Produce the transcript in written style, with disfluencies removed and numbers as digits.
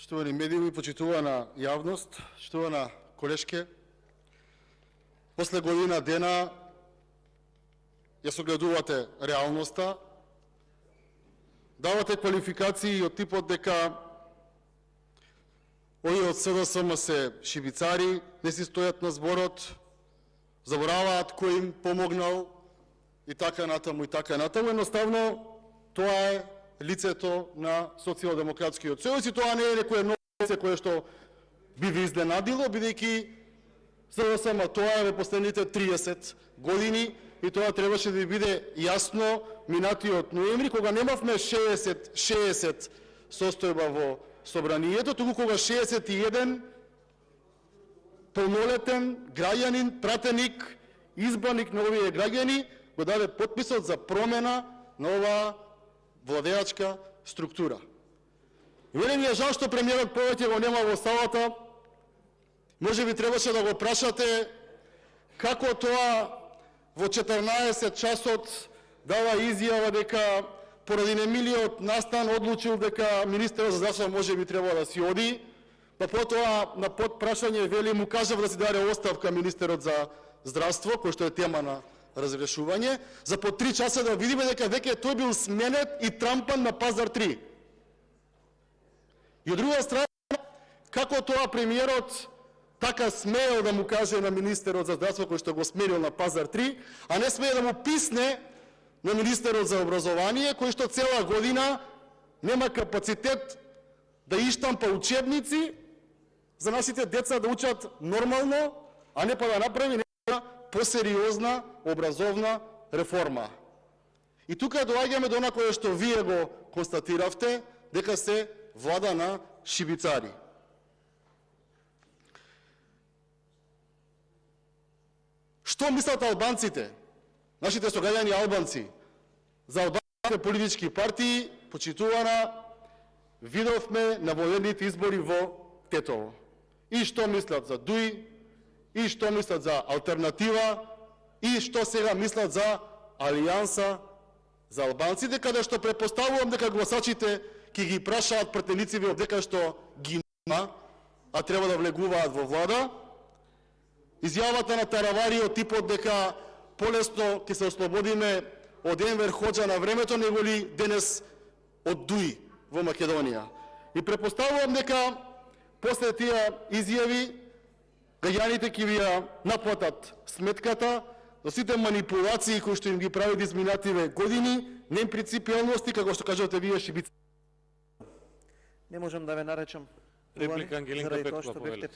Штовани медиуми, почитувана јавност, штована колешке, после година дена ја согледувате реалноста, давате квалификации од типот дека овие од СДСМ се шибицари, не си стојат на зборот, забораваат кој им помогнал и така натаму и така натаму. Едноставно тоа е лицето на социјалдемократскиот сојуз и тоа не е некое ново лице кое што би ви изненадило, бидејќи СДСМ тоа е во последните 30 години и тоа требаше да ви биде јасно минатиот ноември, кога немавме 60 состојба во собранието, туку кога 61 полнолетен граѓанин, пратеник, избраник на овие граѓани го даде потписот за промена на оваа владеачка структура. И мене ми е жал што премиерот повеќе го нема во салата. Може би требаше да го прашате како тоа во 14 часот дава изјава дека поради немилиот настан одлучил дека министерот за здравство може би треба да си оди, па потоа на подпрашање вели му кажав да си даде оставка министерот за здравство, кој што е тема на разрешување, за по 3 часа да видиме дека веќе тој бил сменет и трампан на Пазар 3. И од друга страна, како тоа премиерот така смеел да му каже на министерот за здравство кој што го сменил на Пазар 3, а не смее да му писне на министерот за образование, кој што цела година нема капацитет да иштампа учебници за нашите деца да учат нормално, а не па да направи нека посериозна образовна реформа. И тука доаѓаме до онакое што вие го констатиравте, дека се влада на шибицари. Што мислат албанците, нашите согаѓани албанци, за албанските политички партии, почитувана, видовме на воените избори во Тетово. И што мислат за ДУИ, и што мислат за алтернатива, и што сега мислат за Алијанса за албанците, каде што препоставувам дека гласачите ќе ги прашаат претеници дека што ги нема, а треба да влегуваат во влада. Изјавата на Таравари од типот дека полесно ќе се ослободиме од Енвер Хоџа на времето, него ли денес од ДУИ во Македонија. И препоставувам дека после тие изјави граѓаните ќе ви ја наплатат сметката за сите манипулации кои што им ги правите изминативе години, непринципиалности, како што кажувате вие, шибици. Не можам да ве наречам Реплика Ангелинка заради тоа Петкова, што бевте